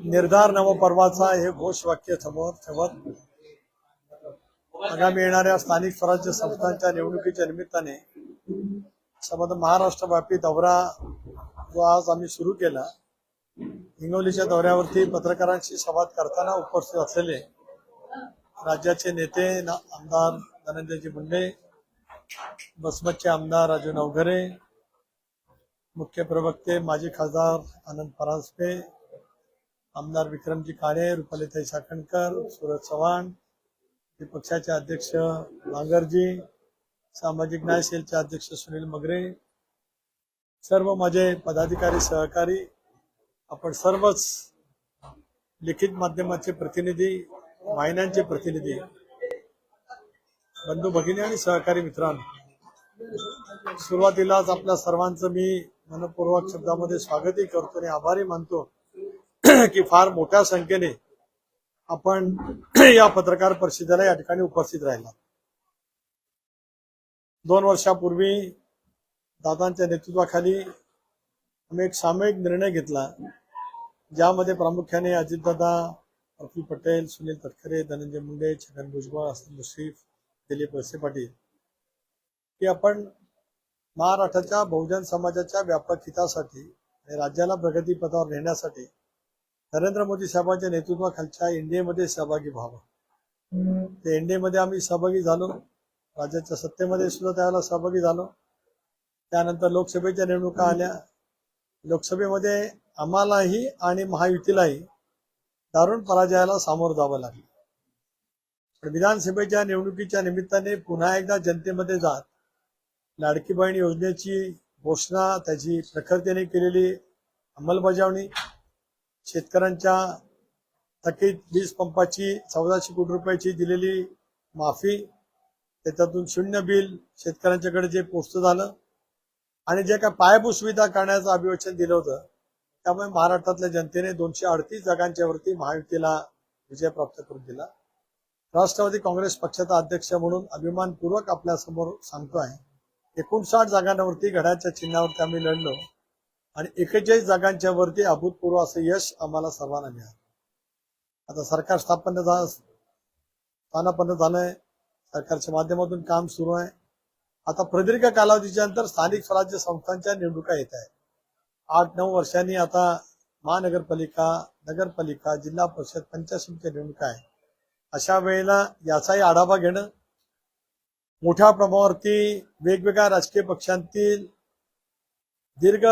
निर्धार नवपर्वाचा हे घोषवाक्य समोर ठेवत आगामी येणाऱ्या स्थानिक स्वराज्य संस्थांच्या निवडणुकीच्या निमित्ताने संबंध महाराष्ट्रव्यापी दौरा जो आज आम्ही सुरू केला, हिंगोलीच्या दौऱ्यावरती पत्रकारांशी संवाद करताना उपस्थित असलेले राज्याचे नेते आमदार धनंजयजी मुंडे, बसमतचे आमदार राजू नवघरे, मुख्य प्रवक्ते माजी खासदार आनंद परांजपे, आमदार विक्रमजी काळे, रुपालीताई चाकणकर, सूरज चव्हाण, पक्षाचे अध्यक्ष नांगरजी, सामाजिक न्याय सेलचे अध्यक्ष सुनील मगरे, सर्व माझे पदाधिकारी सहकारी, आपण सर्वच लिखित माध्यमाचे प्रतिनिधी, वाहिन्यांचे प्रतिनिधी, बंधू भगिनी आणि सहकारी मित्रांनो, सुरुवातीलाच आपल्या सर्वांचं मी मनपूर्वक शब्दामध्ये स्वागतही करतो आणि आभारी मानतो की फार मोठ्या संख्येने आपण या पत्रकार परिषदेला या ठिकाणी उपस्थित राहिला। 2 वर्षापूर्वी दादांच्या नेतृत्वाखाली आम्ही एक सामूहिक निर्णय घेतला, ज्यामध्ये प्रामुख्याने अजितदादा, प्रफुल्ल पटेल, सुनील तटकरे, धनंजय मुंडे, छगन भुजबळ, हसन मुश्रीफ, दिलीप वळसे पाटील, की आपण महाराष्ट्राच्या बहुजन समाजाच्या व्यापक हितासाठी आणि राज्याला प्रगतीपथावर नेण्यासाठी नरेंद्र मोदी साहेबांच्या नेतृत्वाखालच्या एनडीएमध्ये सहभागी व्हावं। ते एनडीएमध्ये आम्ही सहभागी झालो, राज्याच्या सत्तेमध्ये सुद्धा त्यावेळेला सहभागी झालो। त्यानंतर लोकसभेच्या निवडणुका आल्या, लोकसभेमध्ये आम्हालाही आणि महायुतीलाही दारुण पराजयाला सामोरं जावं लागलं। पण विधानसभेच्या निवडणुकीच्या निमित्ताने पुन्हा एकदा जनतेमध्ये जात लाडकी बहीण योजनेची घोषणा, त्याची प्रखरतेने केलेली अंमलबजावणी, शेतकऱ्यांच्या थकीत वीज पंपाची 1400 कोटी रुपयाची दिलेली माफी, त्याच्यातून 0 बिल शेतकऱ्यांच्याकडे जे पोहोचतं झालं, आणि जे काय पायाभूत सुविधा करण्याचं अभिवचन दिलं होतं, त्यामुळे महाराष्ट्रातल्या जनतेने 238 जागांच्या वरती महायुतीला विजय प्राप्त करून दिला। राष्ट्रवादी काँग्रेस पक्षाचा अध्यक्ष म्हणून अभिमानपूर्वक आपल्या समोर सांगतोय, 59 जागांवरती घड्याच्या चिन्हावरती आम्ही लढलो आणि 41 जागांच्या वरती अभूतपूर्व असं यश आम्हाला सर्वांना मिळालं। आता सरकार स्थापन्न झालंय, सरकारच्या माध्यमातून काम सुरू आहे। आता प्रदीर्घ कालावधीच्या नंतर स्थानिक स्वराज्य संस्थांच्या निवडणुका येत आहेत। 8-9 वर्षांनी आता महानगरपालिका, नगरपालिका, जिल्हा परिषद, पंचायत निवडणुका आहे। अशा वेळेला याचाही आढावा घेणं, मोठ्या प्रमाणावरती वेगवेगळ्या राजकीय पक्षांतील दीर्घ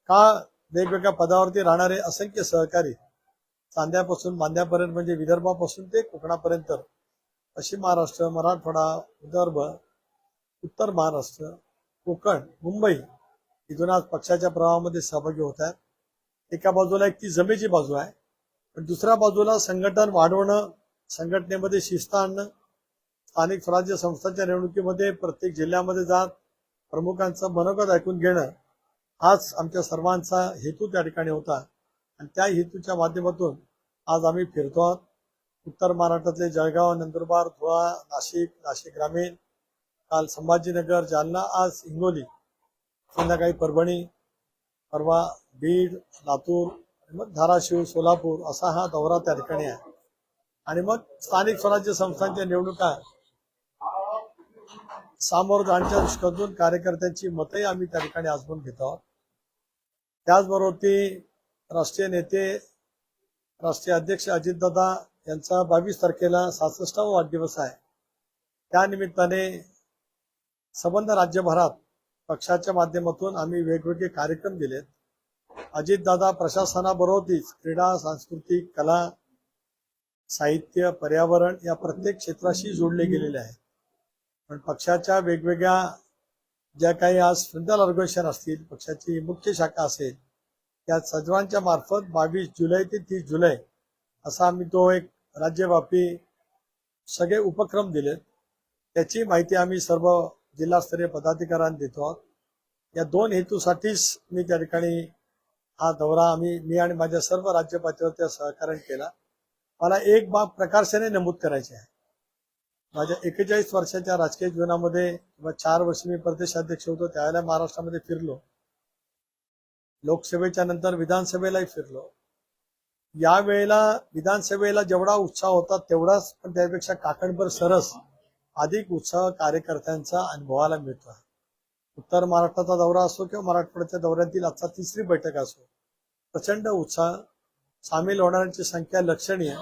काळ वेगवेगळ्या पदावरती राहणारे असंख्य सहकारी, चांद्यापासून बांद्यापर्यंत म्हणजे विदर्भापासून ते कोकणापर्यंत, पश्चिम महाराष्ट्र, मराठवाडा, विदर्भ, उत्तर महाराष्ट्र, कोकण, मुंबई इथून आज पक्षाच्या प्रवाहामध्ये सहभागी होत आहेत। एका बाजूला एक ती जमेची बाजू आहे, पण दुसऱ्या बाजूला संघटन वाढवणं, संघटनेमध्ये शिस्त आणणं, स्थानिक स्वराज्य संस्थांच्या निवडणुकीमध्ये प्रत्येक जिल्ह्यामध्ये जात प्रमुखांचं मनोगत ऐकून घेणं, हाच आमच्या सर्वांचा हेतू त्या ठिकाणी होता। आणि त्या हेतूच्या माध्यमातून आज आम्ही फिरतो आहोत। उत्तर महाराष्ट्रातले जळगाव, नंदुरबार, धुळा, नाशिक, नाशिक ग्रामीण, काल संभाजीनगर, जालना, आज हिंगोली, संध्याकाळी परभणी, परवा बीड, लातूर, मग धाराशिव, सोलापूर असा हा दौरा त्या ठिकाणी आहे। आणि मग स्थानिक स्वराज्य संस्थांच्या निवडणुका सामोरं जाण्याच्या दृष्टीतून कार्यकर्त्यांची मतही आम्ही त्या ठिकाणी आजमावून घेत आहोत। त्याचबरोबर ती राष्ट्रीय नेते, राष्ट्रीय अध्यक्ष अजितदादा यांचा 22 तारखेला 66वा वाढदिवस आहे। त्यानिमित्ताने संबंध राज्यभरात पक्षाच्या माध्यमातून आम्ही वेगवेगळे कार्यक्रम दिलेत। अजितदादा प्रशासनाबरोबरच क्रीडा, सांस्कृतिक, कला, साहित्य, पर्यावरण या प्रत्येक क्षेत्राशी जोडले गेलेले आहेत। पण पक्षाच्या वेगवेगळ्या ज्या काही आज फ्रंटल ऑर्गनायझेशन असतील, पक्षाची मुख्य शाखा असेल, त्या सचिवांच्या मार्फत 22 जुलै ते 30 जुलै असा आम्ही तो एक राज्यव्यापी सगळे उपक्रम दिलेत। त्याची माहिती आम्ही सर्व जिल्हास्तरीय पदाधिकाऱ्यांना देतो आहोत। या 2 हेतूसाठीच मी त्या ठिकाणी हा दौरा मी आणि माझ्या सर्व राज्य पातळीवरच्या सहकार्याने केला। मला एक बाब प्रकर्षाने नमूद करायची आहे। माझ्या 41 वर्षाच्या राजकीय जीवनामध्ये 4 वर्ष मी प्रदेशाध्यक्ष होतो, त्यावेळेला महाराष्ट्रामध्ये फिरलो। लोकसभेच्या नंतर विधानसभेलाही फिरलो. यावेळेला विधानसभेला जेवढा उत्साह होता तेवढाच, पण त्यापेक्षा काकणभर सरस अधिक उत्साह कार्यकर्त्यांचा अनुभवायला मिळतो. उत्तर महाराष्ट्राचा दौरा असो किंवा मराठवाड्याच्या दौऱ्यातील आजचा तिसरी बैठक असो, प्रचंड उत्साह, सामील होणाऱ्यांची संख्या लक्षणीय,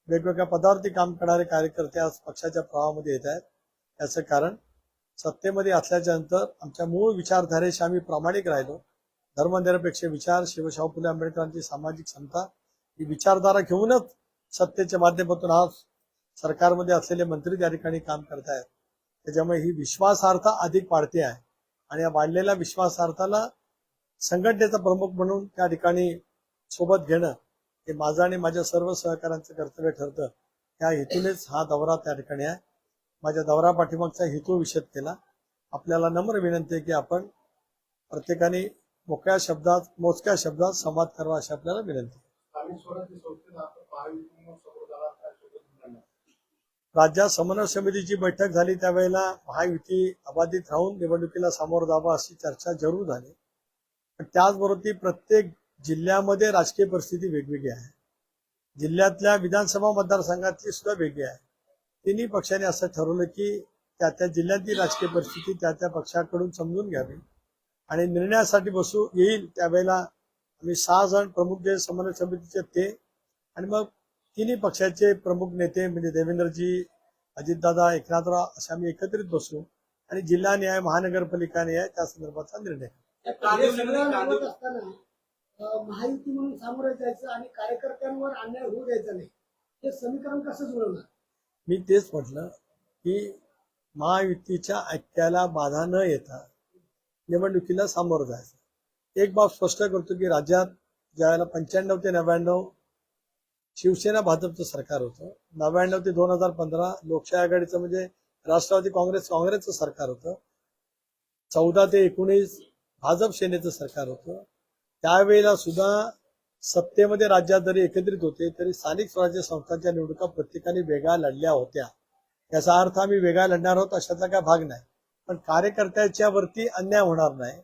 वेगवेगळ्या पदावरती काम करणारे कार्यकर्ते आज पक्षाच्या प्रवाहामध्ये येत आहेत. याचं कारण सत्तेमध्ये असल्याच्या नंतर आमच्या मूळ विचारधारेशी आम्ही प्रामाणिक राहिलो. धर्मनिरपेक्ष विचार, शिवशाहू फुले आंबेडकरांची सामाजिक समता ही विचारधारा घेऊनच सत्तेच्या माध्यमातून आज सरकारमध्ये असलेले मंत्री त्या ठिकाणी काम करत आहेत. त्याच्यामुळे ही विश्वासार्हता अधिक वाढते आहे आणि या वाढलेल्या विश्वासार्हताला संघटनेचा प्रमुख म्हणून त्या ठिकाणी सोबत घेणं हे माझं आणि माझ्या सर्व सहकाऱ्यांचं कर्तव्य ठरतं. त्या हेतूनेच हा दौरा त्या ठिकाणी आहे. माझ्या दौरा पाठीमागचा हेतू विशद केला. आपल्याला नम्र विनंती आहे की आपण प्रत्येकाने मोकळ्या शब्दात, मोजक्या शब्दात संवाद करावा अशी आपल्याला विनंती. राज्यात समन्वय समितीची बैठक झाली त्यावेळेला महायुती अबाधित राहून निवडणुकीला सामोरं जावं अशी चर्चा जरूर झाली. पण त्याचबरोबर ती प्रत्येक जिल्ह्यामध्ये राजकीय परिस्थिती वेगवेगळी आहे. जिल्ह्यातल्या विधानसभा मतदारसंघातली सुद्धा वेगळी आहे. तिन्ही पक्षांनी असं ठरवलं की त्या त्या जिल्ह्यातली राजकीय परिस्थिती त्या त्या पक्षाकडून समजून घ्यावी आणि निर्णयासाठी बसू येईल. त्यावेळेला आम्ही 6 जण प्रमुख जे समन्वय समितीचे ते आणि मग तिन्ही पक्षाचे प्रमुख नेते म्हणजे देवेंद्रजी, अजितदादा, एकनाथराव असे आम्ही एकत्रित बसू आणि जिल्हा न्याय, महानगरपालिका न्याय त्या संदर्भाचा निर्णय. महायुती म्हणून सामोरं जायचं आणि कार्यकर्त्यांवर अन्याय होऊ द्यायचा नाही, हे समीकरण कसं जुळवणार? मी तेच म्हटलं की महायुतीच्या ऐक्याला बाधा न येता निवडणुकीला सामोरं जायचं. एक बाब स्पष्ट करतो की राज्यात ज्यावेळेला 95 ते 99 शिवसेना भाजपचं सरकार होतं, 99 ते 2015 लोकशाही आघाडीचं म्हणजे राष्ट्रवादी काँग्रेसचं सरकार होतं, 14 ते 19 भाजप सेनेचं सरकार होतं. त्यावेळेला सुद्धा सत्तेमध्ये राज्यात जरी एकत्रित होते तरी स्थानिक स्वराज्य संस्थांच्या निवडणुका प्रत्येकाने वेगळ्या लढल्या होत्या. याचा अर्थ आम्ही वेगळ्या लढणार आहोत अशातला काय भाग नाही. पण कार्यकर्त्याच्या वरती अन्याय होणार नाही,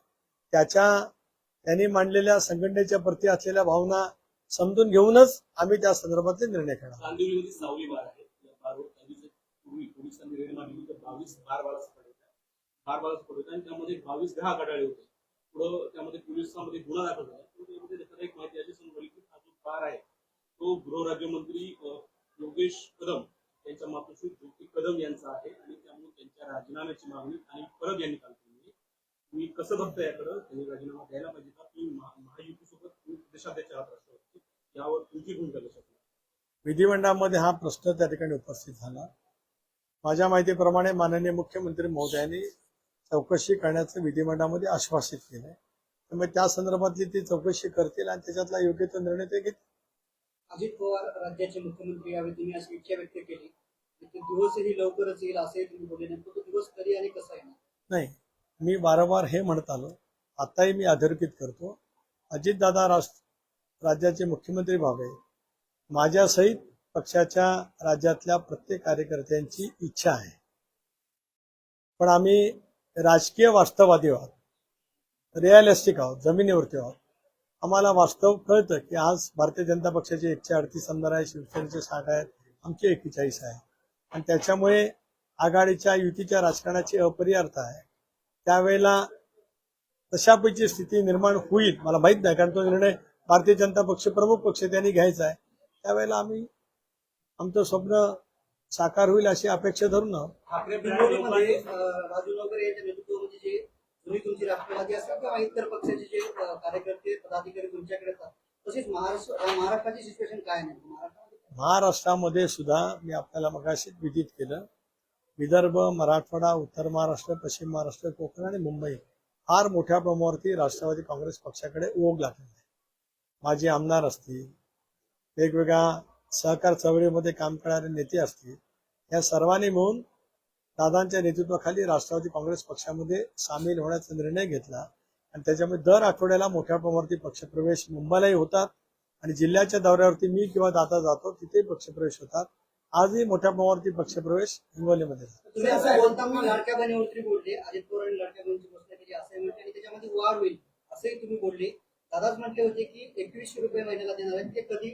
त्यांनी मांडलेल्या संघटनेच्या प्रती असलेल्या भावना समजून घेऊनच आम्ही त्या संदर्भातले निर्णय घेणार. कांदिवलीमध्ये सावली बार आहे. पोलिसांनी रेड मारली तर 22 बार पडले आणि त्यामध्ये 22 ग्राहक आढळले होते. पुढं त्यामध्ये पोलिसांमध्ये गुन्हा दाखल झाला. त्यामध्ये एक माहिती अशी समोर आली की हा जो बार आहे तो गृहराज्यमंत्री योगेश कदम यांच्या मातोश्री ज्योती कदम यांचा आहे आणि त्यामुळे त्यांच्या राजीनाम्याची मागणी आणि परब यांनी काल केली. मी कसं बघता याकडं, त्यांनी राजीनामा द्यायला पाहिजे का? तुम्ही महायुतीसोबत देशाध्यक्ष आहात राष्ट्रपती, यावर तुमची भूमिका कशी असणार? विधिमंडळामध्ये हा प्रश्न त्या ठिकाणी उपस्थित झाला. माझ्या माहितीप्रमाणे माननीय मुख्यमंत्री महोदयांनी चौकशी करण्याचं विधिमंडळामध्ये आश्वासित केलंय. त्यामुळे त्या संदर्भातली ती चौकशी करतील आणि त्याच्यातला योग्य तो निर्णय ते घेतील. अजित पवार राज्याचे मुख्यमंत्री यावेळी तुम्ही अशी इच्छा व्यक्त केली की तो दिवसही लवकरच येईल असे तुम्ही बोलले. नेमकं तो दिवस कधी आणि कसा येणार? नाही, मी वारंवार हे म्हणत आलो, आताही मी अधोरेखित करतो, अजितदादा राज्याचे मुख्यमंत्री व्हावे माझ्यासहित पक्षाच्या राज्यातल्या प्रत्येक कार्यकर्त्यांची इच्छा आहे. पण आम्ही राजकीय वास्तववादी आहोत, रिअलिस्टिक आहोत, जमिनीवरती आहोत. आम्हाला वास्तव कळतं की आज भारतीय जनता पक्षाचे 138 आमदार आहे, शिवसेनेचे 60 आहेत, आमचे 41 आहे आणि त्याच्यामुळे आघाडीच्या युतीच्या राजकारणाची अपरिहार्यता आहे. त्यावेळेला तशापैकी स्थिती निर्माण होईल मला माहित नाही, कारण तो निर्णय भारतीय जनता पक्ष प्रमुख पक्ष त्यांनी घ्यायचा आहे. त्यावेळेला आम्ही आमचं स्वप्न साकार होईल अशी अपेक्षा धरून आहोत. राजू वगैरे यांच्या नेतृत्वामध्ये जे तुम्ही तुमची राष्ट्रवादी असेल किंवा इतर पक्षाचे जे कार्यकर्ते पदाधिकारी तुमच्याकडे येतात, तसेच महाराष्ट्राची सिच्युएशन काय नाही? महाराष्ट्रामध्ये सुद्धा मी आपल्याला मगाशीच विदित केलं, विदर्भ, मराठवाडा, उत्तर महाराष्ट्र, पश्चिम महाराष्ट्र, कोकण आणि मुंबई फार मोठ्या प्रमाणावरती राष्ट्रवादी काँग्रेस पक्षाकडे ओघ लागलेला आहे. माजी आमदार असतील, वेगवेगळ्या सहकार चळवळीमध्ये काम करणारे नेते असतील, या सर्वांनी मिळून दादांच्या नेतृत्वाखाली राष्ट्रवादी काँग्रेस पक्षामध्ये सामील होण्याचा निर्णय घेतला आणि त्याच्यामुळे दर आठवड्याला मोठ्या प्रमाणावरती पक्षप्रवेश मुंबईलाही होतात आणि जिल्ह्याच्या दौऱ्यावरती मी किंवा दादा जातो तिथे पक्षप्रवेश होतात. आजही मोठ्या प्रमाणावरती पक्षप्रवेश हिंगोलीमध्ये झाला. तुम्ही असं बोलताना लाडक्या बहिणीवरती बोलले, अजित पवारांनी लाडक्या बहिणीची घोषणा केली असं म्हटलं आणि त्याच्यामध्ये वाढ होईल असंही तुम्ही बोलले. दादाच म्हटले होते की 2100 रुपये महिन्याला देणार आहेत, ते कधी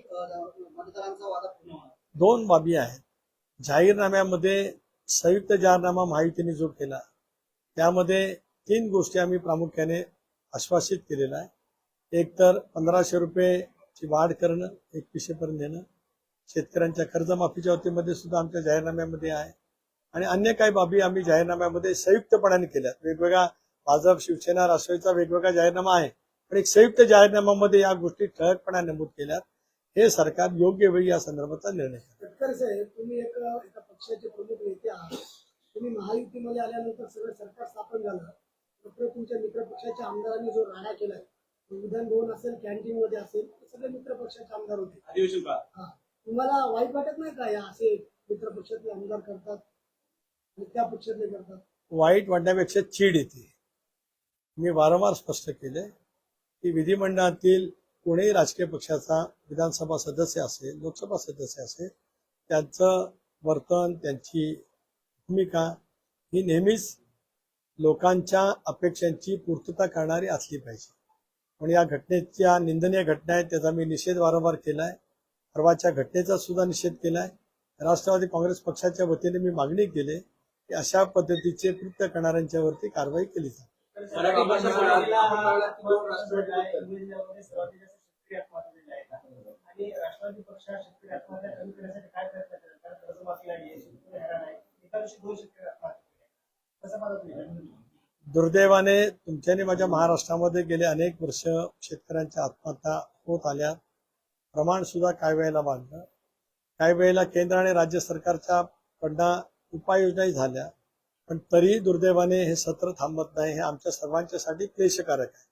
मतदारांचा वादा पूर्ण होणार? दोन बाबी आहेत. जाहीरनाम्यामध्ये संयुक्त जाहीरनामा महायुतीने जो केला त्यामध्ये 3 गोष्टी आम्ही प्रामुख्याने आश्वासित केलेल्या आहे. एक तर 1500 रुपयेची वाढ करणं, 2100 पर्यंत नेणं. शेतकऱ्यांच्या कर्जमाफीच्या बाबतीमध्ये सुद्धा आमच्या जाहीरनाम्यामध्ये आहे आणि अन्य काही बाबी आम्ही जाहीरनाम्यामध्ये संयुक्तपणाने केल्या. वेगवेगळा भाजप, शिवसेना, राष्ट्रवादीचा वेगवेगळा जाहीरनामा आहे, पण एक संयुक्त जाहीरनाम्यामध्ये या गोष्टी ठळकपणे नमूद केल्यात. हे सरकार योग्य वेळी या संदर्भाचा निर्णय करेल. तटकरे साहेब, तुम्ही एका पक्षाचे प्रमुख नेते आहात. तुम्ही महायुतीमध्ये आल्यानंतर सगळं सरकार स्थापन झालं. मात्र तुमच्या मित्रपक्षाच्या आमदारांनी जो राडा केलाय, विधान भवन असेल, कॅन्टीन मध्ये असेल, सगळे मित्रपक्षाचे आमदार होते. अधिवेशन काळ हा, तुम्हाला वाईट वाटत नाही का या असे मित्रपक्षातले आमदार करतात आणि त्या पक्षातले करतात? वाईट वाटण्यापेक्षा चीड येते. मी वारंवार स्पष्ट केले की विधिमंडळातील कोणीही राजकीय पक्षाचा विधानसभा सदस्य असेल, लोकसभा सदस्य असेल, त्यांचं वर्तन, त्यांची भूमिका ही नेहमीच लोकांच्या अपेक्षांची पूर्तता करणारी असली पाहिजे. पण या घटनेच्या निंदनीय घटना आहे, त्याचा मी निषेध वारंवार केलाय. परवाच्या घटनेचा सुद्धा निषेध केलाय. राष्ट्रवादी काँग्रेस पक्षाच्या वतीने मी मागणी केली की अशा पद्धतीचे कृत्य करणाऱ्यांच्यावरती कारवाई केली जाईल. मराठी भाषा बोलायला आणि राष्ट्रवादी पक्ष शेतकरी आत्महत्या कमी करण्यासाठी काय प्रयत्न करेल? कारण कर्जमाफी आहे, शेतकरी हैराण आहे. एका दिवशी 2 शेतकरी आत्महत्या केल्या. कसं पाहता तुम्ही? दुर्दैवाने तुमच्याने माझ्या महाराष्ट्रामध्ये गेले अनेक वर्ष शेतकऱ्यांच्या आत्महत्या होत आल्या. प्रमाण सुद्धा काही वेळेला वाढलं. काही वेळेला केंद्र आणि राज्य सरकारच्या कडनं उपाययोजनाही झाल्या, पण तरीही दुर्दैवाने हे सत्र थांबत नाही. हे आमच्या सर्वांच्यासाठी क्लेशकारक आहे.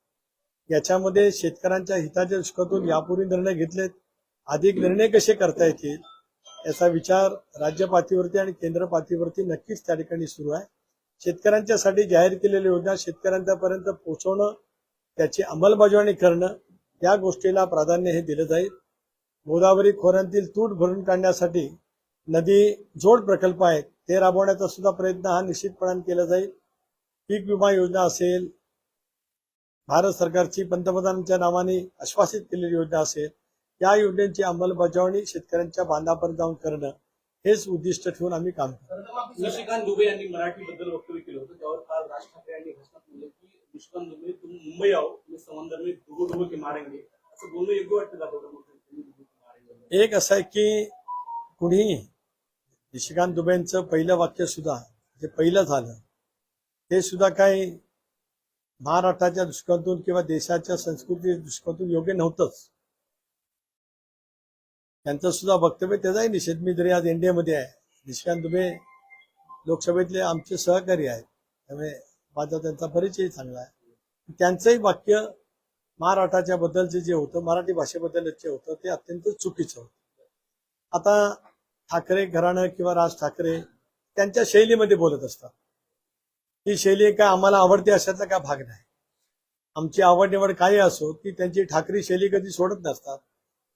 याच्यामध्ये शेतकऱ्यांच्या हिताच्या दृष्टीतून यापूर्वी निर्णय घेतलेत, अधिक निर्णय कसे करता येतील याचा विचार राज्य पातळीवरती आणि केंद्र पातळीवरती नक्कीच त्या ठिकाणी सुरू आहे. शेतकऱ्यांच्यासाठी जाहीर केलेल्या योजना शेतकऱ्यांपर्यंत पोहोचवणं, त्याची अंमलबजावणी करणं, या गोष्टीला प्राधान्य हे दिलं जाईल. गोदावरी खोऱ्यातील तूट भरून काढण्यासाठी नदी जोड प्रकल्प आहेत, ते राबवण्याचा सुद्धा प्रयत्न हा निश्चितपणाने केला जाईल. पीक विमा योजना असेल, भारत सरकारची पंतप्रधानांच्या नावाने आश्वासित केलेली योजना असेल, या योजनेची अंमलबजावणी शेतकऱ्यांच्या बांधापर्यंत जाऊन करणं हेच उद्दिष्ट ठेवून आम्ही काम करतो. निशिकांत दुबे यांनी मराठीबद्दल वक्तव्य केलं होतं, त्यावर काल राज ठाकरे यांनी घोषणा केली की निशिकांत दुबे तुम्ही मुंबई आओ, तुम्ही समंदर में डुबो डुबो के मारेंगे, असं बोलणं योग्य वाटतं का? एक असं आहे की कुणीही निशिकांत दुबेंचं पहिलं वाक्य सुद्धा जे पहिलं झालं ते सुद्धा काही महाराष्ट्राच्या दृष्टिकोनातून किंवा देशाच्या संस्कृतीच्या दृष्टिकोनातून योग्य नव्हतंच. त्यांचं सुद्धा वक्तव्य त्याचाही निषेध. मी जरी आज एनडीएमध्ये आहे, निशिकांत दुबे लोकसभेतले आमचे सहकारी आहेत, त्यामुळे माझा त्यांचा परिचय चांगला आहे. त्यांचंही वाक्य महाराष्ट्राच्या बद्दलचे जे होतं, मराठी भाषेबद्दलच जे होतं, ते अत्यंत चुकीचं होतं. आता ठाकरे घराणं किंवा राज ठाकरे त्यांच्या शैलीमध्ये बोलत असतात. ती शैली काय आम्हाला आवडते अशातला काय भाग नाही. आमची आवड निवड काही असो, ती त्यांची ठाकरे शैली कधी सोडत नसतात.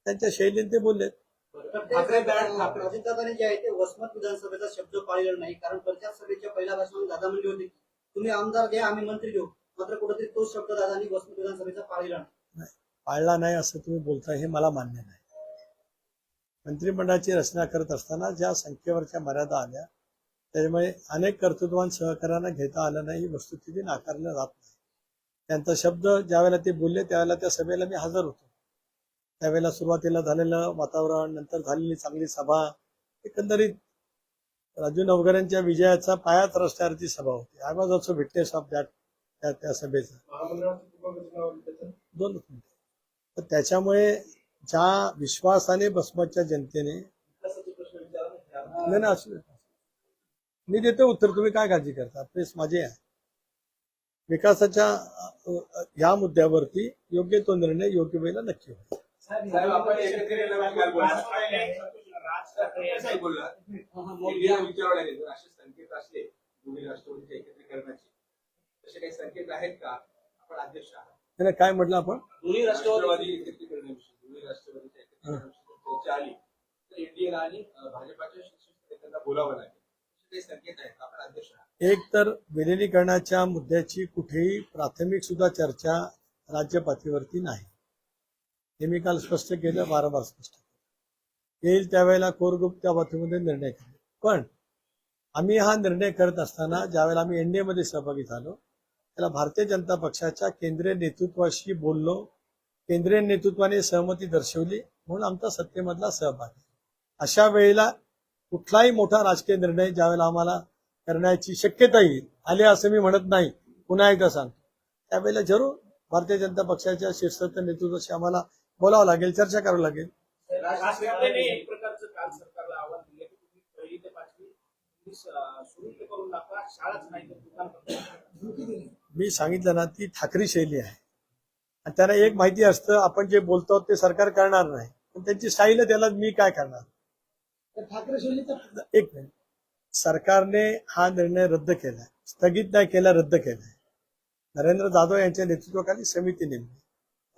त्यांच्या शैलीने ते बोललेत. अजितदादांनी जे आहे ते वसमत विधानसभेचा शब्द पाळलेला नाही, कारण प्रचार सभेच्या पहिल्या भाषणात दादा म्हणले होते की तुम्ही आमदार द्या, आम्ही मंत्री देऊ. मात्र कुठेतरी तोच शब्द दादांनी वसमत विधानसभेचा पाळलेला नाही. पाळला नाही असं तुम्ही बोलताय हे मला मान्य नाही. मंत्रिमंडळाची रचना करत असताना ज्या संख्येवरच्या मर्यादा आल्या, त्यामुळे अनेक कर्तृत्ववान सहकार्यांना घेता आलं नाही, ही वस्तुस्थिती नाकारल्या जात नाही. त्यांचा शब्द ज्यावेळेला ते बोलले त्यावेळेला त्या सभेला मी हजर होतो. त्यावेळेला सुरुवातीला झालेलं वातावरण, नंतर झालेली चांगली सभा, एकंदरीत राजू नवघरेंच्या विजयाचा पायाच रस्त्यावरची सभा होती. I was also witness of त्या सभेचा. 2 मिनिटं. तर त्याच्यामुळे ज्या विश्वासाने बसमतच्या जनतेने नाही असू मी देतो उत्तर, तुम्ही काय काळजी करता, प्रेस माझे आहे. विकासाच्या या मुद्द्यावरती योग्य तो निर्णय योग्य वेळेला नक्की होईल. साहेब, आपण एकत्रित राज ठाकरे बोलला विचारायला गेलो, असे संकेत असले दोन्ही राष्ट्रवादीच्या एकत्रीकरणाचे, तसे काही संकेत आहेत का? आपण अध्यक्ष आहात, त्याने काय म्हटलं आपण दोन्ही राष्ट्रवादी एकत्रीकरणाविषयी, दोन्ही राष्ट्रवादीच्या एकत्रीकरणाविषयी चर्चा आली तर एनडीएला आणि भाजपाच्या शीर्ष नेत्यांना बोलावं लागेल, काही संकेत आहेत का? आपण अध्यक्ष आहात. एक तर विलिनीकरणाच्या मुद्द्याची कुठेही प्राथमिक सुद्धा चर्चा राज्य पातळीवरती नाही. हे मी काल स्पष्ट केलं, वारंवार स्पष्ट केलं. येईल त्यावेळेला कोर ग्रुप त्या बाबतीमध्ये निर्णय करेल. पण आम्ही हा निर्णय करत असताना ज्यावेळेला आम्ही एनडीए मध्ये सहभागी झालो, त्याला भारतीय जनता पक्षाच्या केंद्रीय नेतृत्वाशी बोललो, केंद्रीय नेतृत्वाने सहमती दर्शवली, म्हणून आमचा सत्तेमधला सहभाग आहे. अशा वेळेला कुठलाही मोठा राजकीय निर्णय ज्यावेळेला आम्हाला करण्याची शक्यता येईल आली असं मी म्हणत नाही, पुन्हा एकदा सांगतो, त्यावेळेला जरूर भारतीय जनता पक्षाच्या शीर्षस्थ नेतृत्वाशी आम्हाला बोलावं लागेल, चर्चा करावं लागेल. राज ठाकरेंनी एक प्रकारचं काल सरकारला आव्हान दिलं की तुम्ही 1ली ते 5वी सुरू करून दाखवा, शाळाच नाही तर दुकान बंद. मी सांगितलं ना, ती ठाकरी शैली आहे आणि त्यांना एक माहिती असतं, आपण जे बोलतो ते सरकार करणार नाही, पण त्यांची स्टाईल त्याला मी काय करणार. तर ठाकरे शैलीचा एक मिनिट, सरकारने हा निर्णय रद्द केलाय, स्थगित नाही केला, रद्द केलाय. नरेंद्र जाधव यांच्या नेतृत्वाखाली समिती नेमली.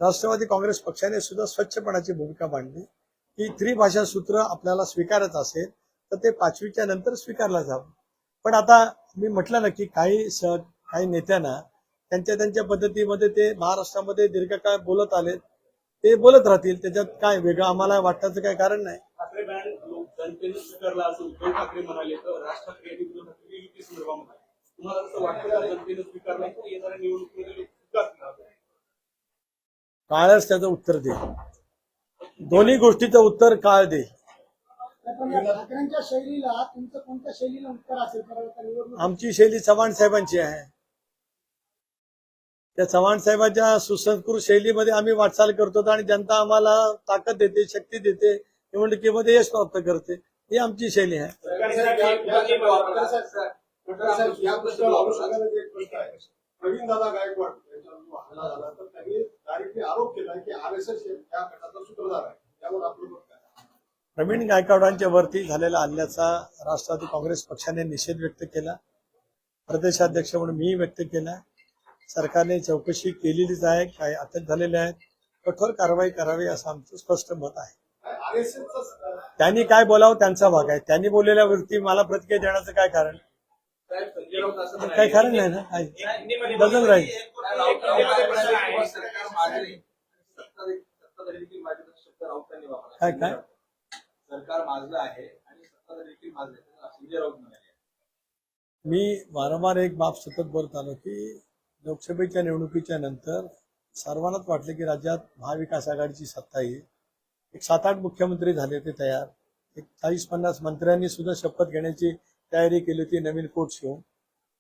राष्ट्रवादी काँग्रेस पक्षाने सुद्धा स्वच्छपणाची भूमिका मांडली की त्रिभाषा सूत्र आपल्याला स्वीकारत असेल तर ते 5वीच्या नंतर स्वीकारलं जावं. पण आता मी म्हटलं ना की काही नेत्यांना त्यांच्या पद्धतीमध्ये ते महाराष्ट्रामध्ये दीर्घकाळ बोलत आले, ते बोलत राहतील, त्याच्यात काय वेगळं आम्हाला वाटण्याचं काही कारण नाही. ठाकरे बँड जनतेनं स्वीकारला असं उद्धव ठाकरे म्हणाले, तर राज ठाकरे यांनी उद्धव ठाकरे युती संदर्भामध्ये तुम्हाला असं वाटतं का जनतेनं स्वीकारला की येणाऱ्या निवडणुकीमध्ये स्वीकारला? काळच त्याचं उत्तर देईल. दोन्ही गोष्टीचं उत्तर काळ देईल. पण या ठाकरेंच्या शैलीला तुमचं कोणत्या शैलीला उत्तर असेल? कारण आता निवडणूक आमची शैली चव्हाण साहेबांची आहे. त्या चव्हाण साहेबांच्या सुसंस्कृत शैलीमध्ये आम्ही वाटचाल करतो आणि जनता आम्हाला ताकद देते, शक्ती देते, निवडणुकीमध्ये यश प्राप्त करते. ही आमची शैली आहे. प्रवीण दादा गायकवाड यांच्यावर जो हल्ला झाला तर त्यांनी डायरेक्टली आरोप केला की आरएसएस या गटाचा सूत्रधार आहे. त्यावर आपलं मत काय? प्रवीण गायकवाडांच्या वरती झालेल्या हल्ल्याचा राष्ट्रवादी काँग्रेस पक्षाने निषेध व्यक्त केला. प्रदेशाध्यक्ष म्हणून मी व्यक्त केला. सरकारने चौकशी केलेलीच आहे, काही अटक झालेले आहेत, कठोर कारवाई करावी असं आमचं स्पष्ट मत आहे. आरएसएसचा त्यांनी काय बोलावं त्यांचा भाग आहे. त्यांनी बोललेल्या वृत्ती मला प्रतिक्रिया देण्याचं काय कारण? साहेब, संजय राऊत असं म्हणाले काही कारण नाही ना, काही बदल राहील. सरकार माजले, सत्ताधारी देखील माजले शब्द राऊतांनी वापरला. काय काय सरकार माजलं आहे आणि सत्ताधारी देखील माजले, संजय राऊत म्हणाले. मी वारंवार एक बाब सतत बोलत आलो की लोकसभेच्या निवडणुकीच्या नंतर सर्वांनाच वाटलं की राज्यात महाविकास आघाडीची सत्ता येईल. एक 7-8 मुख्यमंत्री झाले ते तयार, एक 40-50 मंत्र्यांनी सुद्धा शपथ घेण्याची तयारी केली होती नवीन कोट शिवून.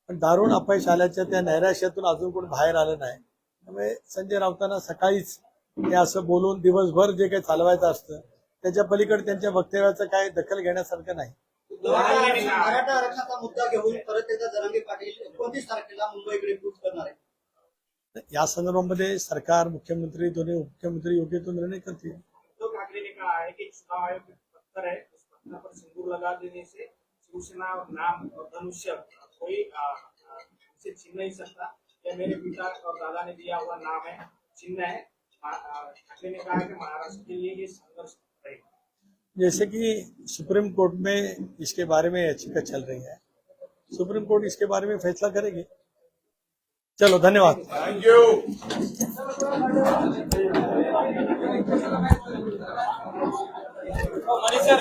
पण दारुण अपयश आल्याच्या त्या नैराश्यातून अजून कोण बाहेर आलं नाही. त्यामुळे संजय राऊतांना सकाळीच ते असं बोलून दिवसभर जे काही चालवायचं असतं त्याच्या पलीकडे त्यांच्या वक्तव्याचं काय दखल घेण्यासारखं नाही. मराठा आरक्षणाचा मुद्दा घेऊन परत एकदा जरांगे पाटील 29 तारखेला मुंबईकडे कूच करणार आहे. या संदर्भामध्ये सरकार, मुख्यमंत्री, दोन्ही उपमुख्यमंत्री योग्य तो निर्णय करतील. उद्धव ठाकरे ने कहा है कि चुनाव आयोग में पत्थर है, उस पत्थर पर सिंदूर लगा देने से शिवसेना नाम और धनुष्य कोई उसे छीन नहीं सकता. यह मेरे पिता और दादा ने दिया हुआ नाम है, चिन्ह है. ठाकरे ने कहा कि महाराष्ट्र के लिए ये संघर्ष रहेगा. जैसे कि सुप्रीम कोर्ट में इसके बारे में याचिका चल रही है, सुप्रीम कोर्ट इसके बारे में फैसला करेगी. चलो, धन्यवाद. Thank you. मनीष सर